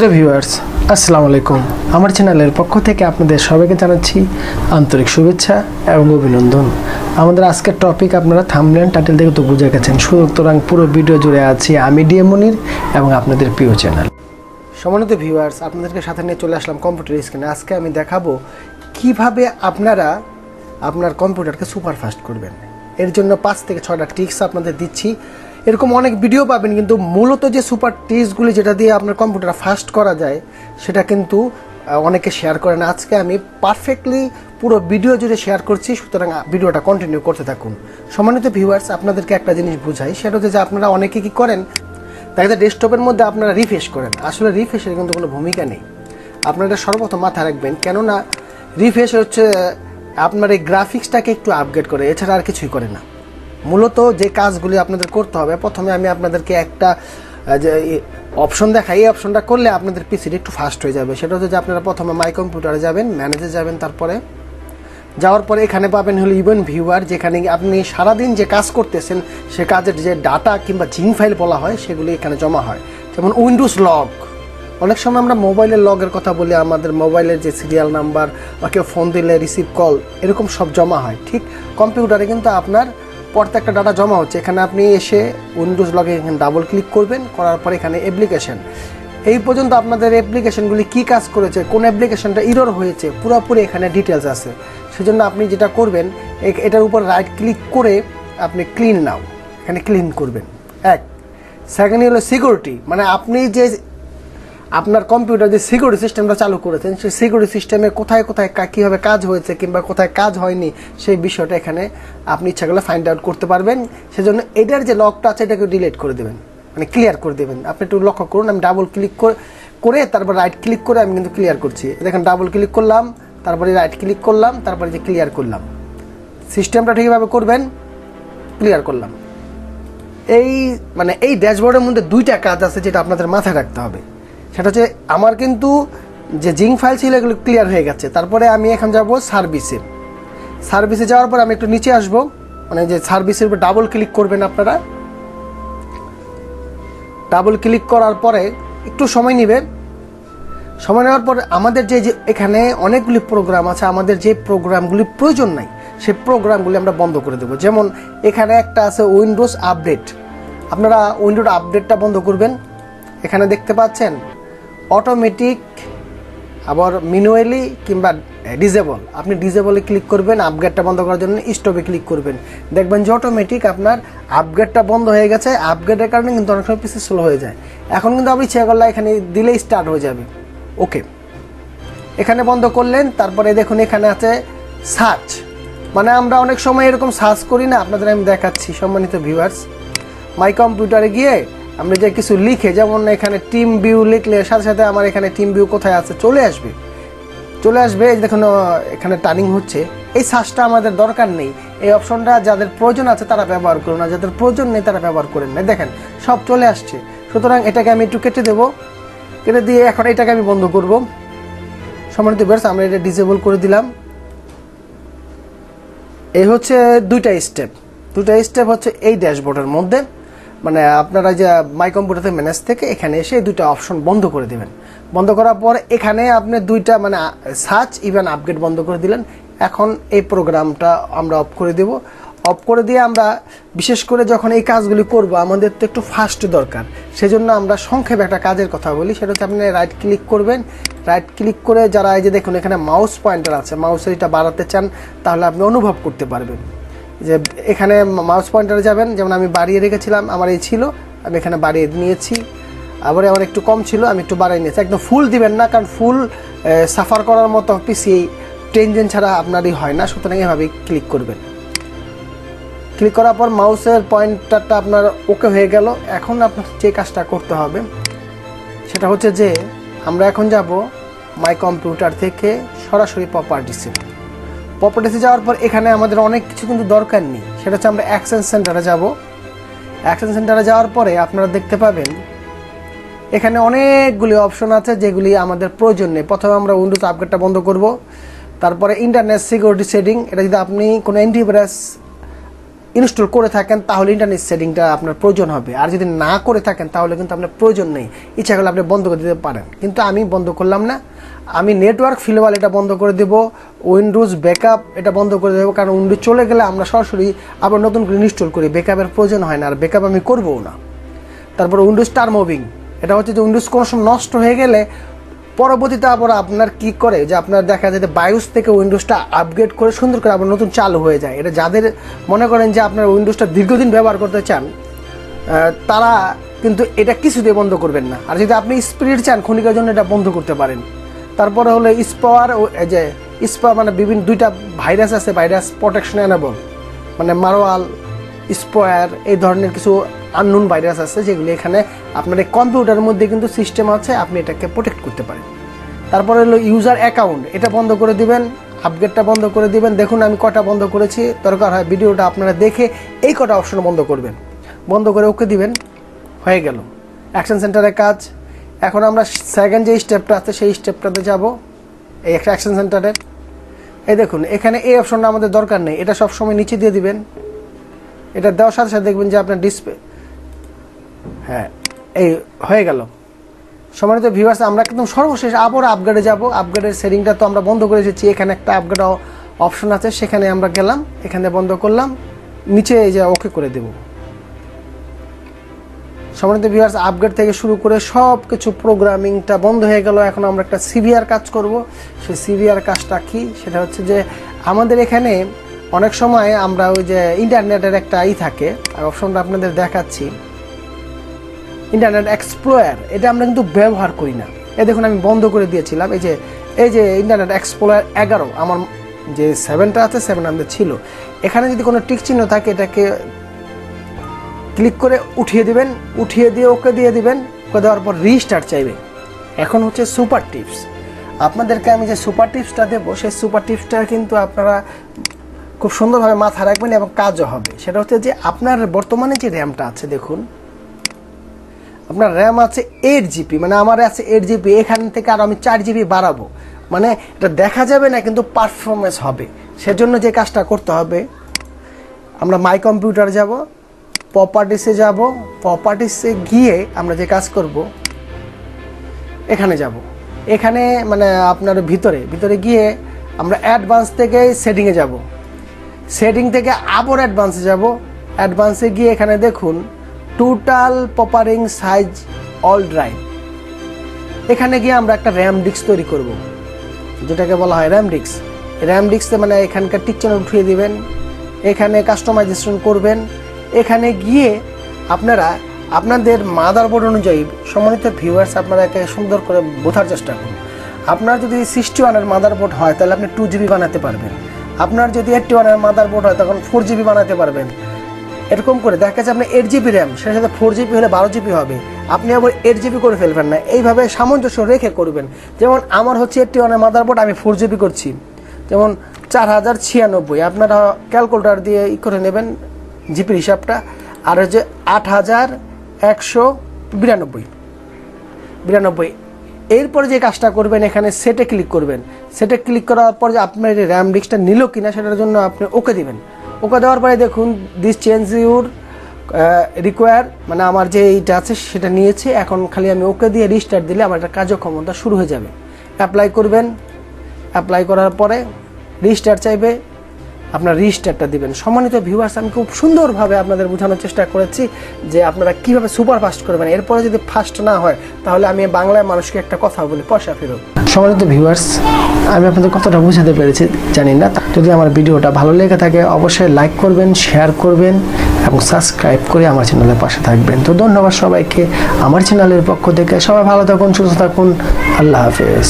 Viewers আসসালামু আলাইকুম। আমার চ্যানেলের পক্ষ থেকে আপনাদের সবাইকে জানাচ্ছি আন্তরিক শুভেচ্ছা এবং অভিনন্দন। আমাদের আজকের টপিক আপনারা থাম্বনেল টাইটেল দেখে তো বুঝে গেছেন, সুতরাং পুরো ভিডিও জুড়ে আছি আমি ডিএম মনির এবং আপনাদের প্রিয় চ্যানেল। সম্মানিত ভিউয়ার্স, আপনাদেরকে সাথে নিয়ে চলে আসলাম কম্পিউটার স্ক্রিনে। আজকে আমি দেখাবো কিভাবে আপনারা আপনার কম্পিউটারকে সুপারফাস্ট করবেন। এর জন্য 5 থেকে 6টা ট্রিক্স আপনাদের দিচ্ছি। এরকম অনেক ভিডিও পাবেন, কিন্তু মূলত যে সুপার ট্রিক্সগুলি যেটা দিয়ে আপনার কম্পিউটার ফাস্ট করা যায় সেটা কিন্তু অনেকে শেয়ার করে না। আজকে আমি পারফেক্টলি পুরো ভিডিও জুড়ে শেয়ার করছি, সুতরাং ভিডিওটা কন্টিনিউ করতে থাকুন। সম্মানিত ভিউয়ার্স, আপনাদেরকে একটা জিনিস বুঝাই, সেটা হচ্ছে যে আপনারা অনেকে কী করেন, দেখা যায় ডেস্কটপের মধ্যে আপনারা রিফ্রেশ করেন। আসলে রিফ্রেশের কিন্তু কোনো ভূমিকা নেই। আপনারা সর্বপ্রথম মাথায় রাখবেন, কেননা রিফ্রেশ হচ্ছে আপনার এই গ্রাফিক্সটাকে একটু আপগ্রেড করে, এছাড়া আর কিছুই করে না। মূলত যে কাজগুলি আপনাদের করতে হবে, প্রথমে আমি আপনাদেরকে একটা যে অপশন দেখাই, এই অপশনটা করলে আপনাদের পিসিটা একটু ফাস্ট হয়ে যাবে। সেটা হচ্ছে যে আপনারা প্রথমে মাই কম্পিউটারে যাবেন, ম্যানেজে যাবেন, তারপরে যাওয়ার পরে এখানে পাবেন হলো ইভেন্ট ভিউয়ার, যেখানে আপনি সারাদিন যে কাজ করতেছেন সে কাজের যে ডাটা কিংবা জিং ফাইল বলা হয় সেগুলি এখানে জমা হয়। যেমন উইন্ডোজ লগ, অনেক সময় আমরা মোবাইলের লগের কথা বলি, আমাদের মোবাইলের যে সিরিয়াল নাম্বার বা কেউ ফোন দিলে রিসিভ কল এরকম সব জমা হয়। ঠিক কম্পিউটারে কিন্তু আপনার প্রত্যেকটা ডাটা জমা হচ্ছে। এখানে আপনি এসে উইন্ডোজ লগে এখানে ডাবল ক্লিক করবেন, করার পর এখানে অ্যাপ্লিকেশন, এই পর্যন্ত আপনাদের অ্যাপ্লিকেশনগুলি কী কাজ করেছে, কোন অ্যাপ্লিকেশনটা ইরর হয়েছে, পুরোপুরি এখানে ডিটেলস আছে। সেজন্য আপনি যেটা করবেন, এটার উপর রাইট ক্লিক করে আপনি ক্লিন নাও, এখানে ক্লিন করবেন। সেকেন্ড হলো সিকিউরিটি, মানে আপনি যে আপনার কম্পিউটার যে সিকিউরিটি সিস্টেমটা চালু করেছেন সেই সিকিউরিটি সিস্টেমে কোথায় কোথায় কীভাবে কাজ হয়েছে কিংবা কোথায় কাজ হয়নি সেই বিষয়টা এখানে আপনি ইচ্ছা করলে ফাইন্ড আউট করতে পারবেন। সেজন্য এটার যে লকটা আছে এটাকে ডিলিট করে দেবেন, মানে ক্লিয়ার করে দেবেন। আপনি একটু লক্ষ্য করুন, আমি ডাবল ক্লিক করে তারপর রাইট ক্লিক করে আমি কিন্তু ক্লিয়ার করছি। দেখেন ডাবল ক্লিক করলাম, তারপরে রাইট ক্লিক করলাম, তারপরে যে ক্লিয়ার করলাম। সিস্টেমটা ঠিকভাবে করবেন, ক্লিয়ার করলাম। এই ড্যাশবোর্ডের মধ্যে 2টা কাজ আছে যেটা আপনাদের মাথায় রাখতে হবে। সেটা হচ্ছে আমার কিন্তু যে জিং ফাইল ছিল এগুলো ক্লিয়ার হয়ে গেছে। তারপরে আমি এখন যাব সার্ভিসে যাওয়ার পর আমি একটু নিচে আসব, মানে যে সার্ভিসের উপর ডাবল ক্লিক করবেন আপনারা। ডাবল ক্লিক করার পরে একটু সময় নেবে, সময় নেওয়ার পর আমাদের যে এখানে অনেকগুলি প্রোগ্রাম আছে, আমাদের যে প্রোগ্রামগুলি প্রয়োজন নাই সেই প্রোগ্রামগুলি আমরা বন্ধ করে দেবো। যেমন এখানে একটা আছে উইন্ডোজ আপডেট, আপনারা উইন্ডোজ আপডেটটা বন্ধ করবেন। এখানে দেখতে পাচ্ছেন অটোমেটিক, আবার ম্যানুয়ালি কিংবা ডিসেবল, আপনি ডিসেবলে ক্লিক করবেন। আপগ্রেডটা বন্ধ করার জন্য স্টপে ক্লিক করবেন, দেখবেন যে অটোমেটিক আপনার আপগ্রেডটা বন্ধ হয়ে গেছে। আপগ্রেডের কারণে কিন্তু অনেক সময় পিসি স্লো হয়ে যায়। এখন কিন্তু আপনি ইচ্ছা করলে এখানে দিলেই স্টার্ট হয়ে যাবে। ওকে, এখানে বন্ধ করলেন। তারপরে দেখুন এখানে আছে সার্চ, মানে আমরা অনেক সময় এরকম সার্চ করি না, আপনাদের আমি দেখাচ্ছি। সম্মানিত ভিউয়ার্স, মাই কম্পিউটারে গিয়ে আমরা যে কিছু লিখে, যেমন এখানে টিম ভিউ লিখলে সাথে সাথে আমার এখানে টিম ভিউ কোথায় আছে চলে আসবে। দেখুন এখানে টার্নিং হচ্ছে। এই সার্চটা আমাদের দরকার নেই, এই অপশনটা যাদের প্রয়োজন আছে তারা ব্যবহার করুন, না যাদের প্রয়োজন নেই তারা ব্যবহার করেন না। দেখেন সব চলে আসছে। সুতরাং এটাকে আমি একটু কেটে দেবো, কেটে দিয়ে এখন এটাকে আমি বন্ধ করব। সম্মানিত ভিউয়ার্স, আমরা এটা ডিসেবল করে দিলাম। এই হচ্ছে 2টা স্টেপ হচ্ছে এই ড্যাশবোর্ডের মধ্যে, মানে আপনারা যে মাই কম্পিউটারতে ম্যানেজ থেকে এখানে এসে 2টা অপশন বন্ধ করে দেবেন। বন্ধ করার পর এখানে আপনি 2টা মানে সার্চ ইভেন আপগ্রেড বন্ধ করে দিলেন। এখন এই প্রোগ্রামটা আমরা অফ করে দেব। অফ করে দিয়ে আমরা বিশেষ করে যখন এই কাজগুলি করব আমাদের তো একটু ফাস্ট দরকার, সেজন্য আমরা সংক্ষেপে একটা কাজের কথা বলি। সেটা হচ্ছে আপনি রাইট ক্লিক করবেন। রাইট ক্লিক করে যারা এই যে দেখুন এখানে মাউস পয়েন্টার আছে, মাউসের এটা বাড়াতে চান তাহলে আপনি অনুভব করতে পারবেন যে এখানে মাউস পয়েন্টারে যাবেন। যেমন আমি বাড়িয়ে রেখেছিলাম, আমার এই ছিল, আমি এখানে বাড়িয়ে নিয়েছি। আবার আমার একটু কম ছিল, আমি একটু বাড়িয়ে নিয়েছি। একদম ফুল দিবেন না, কারণ ফুল সাফার করার মতো পিসি টেনজেন ছাড়া আপনারই হয় না। সুতরাং এভাবেই ক্লিক করবেন। ক্লিক করার পর মাউসের পয়েন্টারটা আপনার ওকে হয়ে গেল। এখন আপনার যে কাজটা করতে হবে সেটা হচ্ছে যে আমরা এখন যাব মাই কম্পিউটার থেকে সরাসরি প্রপার্টিসে যাওয়ার পর এখানে আমাদের অনেক কিছু কিন্তু দরকার নেই। সেটা হচ্ছে আমরা অ্যাকশন সেন্টারে যাব। অ্যাকশন সেন্টারে যাওয়ার পরে আপনারা দেখতে পাবেন এখানে অনেকগুলি অপশন আছে যেগুলি আমাদের প্রয়োজন নেই। প্রথমে আমরা উইন্ডোজ আপগ্রেডটা বন্ধ করব। তারপরে ইন্টারনেট সিকিউরিটি সেটিং, এটা যদি আপনি কোনো অ্যান্টিভাইরাস ইনস্টল করে থাকেন তাহলে ইন্টারনেট সেটিংটা আপনার প্রয়োজন হবে, আর যদি না করে থাকেন তাহলে কিন্তু আপনার প্রয়োজন নেই। ইচ্ছা করলে আপনি বন্ধ করে দিতে পারেন, কিন্তু আমি বন্ধ করলাম না। আমি নেটওয়ার্ক ফিলওয়াল এটা বন্ধ করে দেবো, উইন্ডোজ ব্যাকআপ এটা বন্ধ করে দেবো, কারণ উইন্ডোজ চলে গেলে আমরা সরাসরি আবার নতুন করে ইনস্টল করি, ব্যাকআপের প্রয়োজন হয় না, আর ব্যাকআপ আমি করবও না। তারপর উইন্ডোজ স্টার মুভিং, এটা হচ্ছে যে উইন্ডোজ কোনো সময় নষ্ট হয়ে গেলে পরবর্তীতে আবার আপনার কি করে যে আপনার দেখা যায় যে বায়োস থেকে উইন্ডোজটা আপগ্রেড করে সুন্দর করে আবার নতুন চালু হয়ে যায়। এটা যাদের মনে করেন যে আপনার উইন্ডোজটা দীর্ঘদিন ব্যবহার করতে চান তারা কিন্তু এটা কিছুতেই বন্ধ করবেন না। আর যদি আপনি স্পিড চান ক্ষণিকের জন্য এটা বন্ধ করতে পারেন। তারপরে হলো স্পাওয়ার, যে স্পাওয়ার মানে বিভিন্ন দুইটা ভাইরাস আছে, ভাইরাস প্রোটেকশন এনেবল, মানে মারোয়াল, স্পাওয়ার, এই ধরনের কিছু আননোন ভাইরাস আছে যেগুলি এখানে আপনার এই কম্পিউটারের মধ্যে কিন্তু সিস্টেম আছে, আপনি এটাকে প্রোটেক্ট করতে পারেন। তারপরে হলো ইউজার অ্যাকাউন্ট, এটা বন্ধ করে দিবেন, আপগ্রেডটা বন্ধ করে দিবেন। দেখুন আমি কটা বন্ধ করেছি, দরকার হয় ভিডিওটা আপনারা দেখে এই কটা অপশন বন্ধ করবেন, বন্ধ করে ওকে দিবেন, হয়ে গেল অ্যাকশন সেন্টারের কাজ। এখন আমরা সেকেন্ড যে স্টেপটা আছে সেই স্টেপটাতে যাব, এই একটা অ্যাকশন সেন্টারের। এই দেখুন এখানে এই অপশনটা আমাদের দরকার নেই, এটা সবসময় নিচে দিয়ে দিবেন। এটা দেওয়ার সাথে সাথে দেখবেন যে আপনার ডিসপ্লে, হ্যাঁ এই হয়ে গেল। সম্মানিত ভিউয়ার্স, আমরা একদম সর্বশেষ আবার আপগ্রেডে যাব। আপগ্রেডের সেটিংটা তো আমরা বন্ধ করে এসেছি, এখানে একটা আপগ্রেড অপশন আছে, সেখানে আমরা গেলাম, এখানে বন্ধ করলাম, নিচে এই যে ওকে করে দেব। সম্মানিত ভিউয়ার্স, আপগ্রেড থেকে শুরু করে সব কিছু প্রোগ্রামিংটা বন্ধ হয়ে গেল। এখন আমরা একটা সিভিআর কাজ করব। সেই সিভিআর কাজটা কি, সেটা হচ্ছে যে আমাদের এখানে অনেক সময় আমরা ওই যে ইন্টারনেটের একটা থাকে, আর অপশনটা আপনাদের দেখাচ্ছি, ইন্টারনেট এক্সপ্লোরার, এটা আমরা কিন্তু ব্যবহার করি না। এই দেখুন আমি বন্ধ করে দিয়েছিলাম। এই যে ইন্টারনেট এক্সপ্লোরার 11, আমার যে 7টা আছে 7 আমাদের ছিল, এখানে যদি কোনো টিক চিহ্ন থাকে এটাকে ক্লিক করে উঠিয়ে দিবেন, উঠিয়ে দিয়ে ওকে দিয়ে দিবেন, ওকে দেওয়ার পর রিস্টার্ট চাইবে। এখন হচ্ছে সুপার টিপস, আপনাদেরকে আমি যে সুপার টিপসটা দেবো সেই সুপার টিপসটা কিন্তু আপনারা খুব সুন্দরভাবে মাথায় রাখবেন এবং কাজও হবে। সেটা হচ্ছে যে আপনার বর্তমানে যে র্যামটা আছে, দেখুন আপনার র্যাম আছে 8 জিবি, মানে আমার আছে 8 জিবি, এখান থেকে আর আমি 4 জিবি বাড়াবো, মানে এটা দেখা যাবে না কিন্তু পারফরমেন্স হবে। সেজন্য যে কাজটা করতে হবে, আমরা মাই কম্পিউটার যাব, প্রপার্টিসে যাব, প্রপার্টিসে গিয়ে আমরা যে কাজ করব, এখানে যাব, এখানে মানে আপনার ভিতরে গিয়ে আমরা অ্যাডভান্স থেকে সেটিংয়ে যাব, সেটিং থেকে আবার অ্যাডভান্সে যাব, অ্যাডভান্সে গিয়ে এখানে দেখুন টোটাল পপারিং সাইজ অল ড্রাইভ, এখানে গিয়ে আমরা একটা র্যাম ডিস্ক তৈরি করব, যেটাকে বলা হয় র্যাম ডিস্ক। র্যাম ডিস্কে মানে এখানকার টিকচার উঠিয়ে দিবেন, এখানে কাস্টমাইজেশন করবেন। এখানে গিয়ে আপনারা আপনাদের মাদারবোর্ড অনুযায়ী, সম্মানিত ভিউয়ার্স আপনারা একে সুন্দর করে বোঝার চেষ্টা করুন। আপনার যদি 61-এর মাদারবোর্ড হয় তাহলে আপনি 2 জিবি বানাতে পারবেন, আপনার যদি 81-এর মাদারবোর্ড হয় তখন 4 জিবি বানাতে পারবেন। এরকম করে দেখা যাচ্ছে আপনি 8 জিবি র্যাম, সেটার সাথে 4 জিবি হলে 12 জিবি হবে, আপনি আবার 8 জিবি করে ফেলবেন না, এইভাবে সামঞ্জস্য রেখে করবেন। যেমন আমার হচ্ছে 81-এর মাদারবোর্ড, আমি 4 জিবি করছি, যেমন 4096, আপনারা ক্যালকুলেটর দিয়ে করে নেবেন জিপির হিসাবটা, আর হচ্ছে 8192। এরপরে যে কাজটা করবেন, এখানে সেটে ক্লিক করবেন, সেটে ক্লিক করার পর যে আপনার এই র্যাম ডিস্কটা নিল কিনা সেটার জন্য আপনি ওকে দিবেন। ওকে দেওয়ার পরে দেখুন দিস চেঞ্জ ইউর রিকোয়ার, মানে আমার যে এইটা আছে সেটা নিয়েছে, এখন খালি আমি ওকে দিয়ে রিস্টার্ট দিলে আমার একটা কার্যক্ষমতা শুরু হয়ে যাবে। অ্যাপ্লাই করবেন, অ্যাপ্লাই করার পরে রিস্টার্ট চাইবে, আপনার রিস্টার্টটা দিবেন। সম্মানিত ভিউয়ার্স, আমি খুব সুন্দরভাবে আপনাদের বোঝানোর চেষ্টা করেছি যে আপনারা কীভাবে সুপার ফাস্ট করবেন। এরপরে যদি ফাস্ট না হয় তাহলে আমি বাংলায় মানুষকে একটা কথা বলি, পয়সা ফেরত। সম্মানিত ভিউয়ার্স, আমি আপনাদের কতটা বোঝাতে পেরেছি জানি না। যদি আমার ভিডিওটা ভালো লেগে থাকে অবশ্যই লাইক করবেন, শেয়ার করবেন এবং সাবস্ক্রাইব করে আমার চ্যানেলের পাশে থাকবেন। তো ধন্যবাদ সবাইকে আমার চ্যানেলের পক্ষ থেকে। সবাই ভালো থাকুন, সুস্থ থাকুন, আল্লাহ হাফেজ।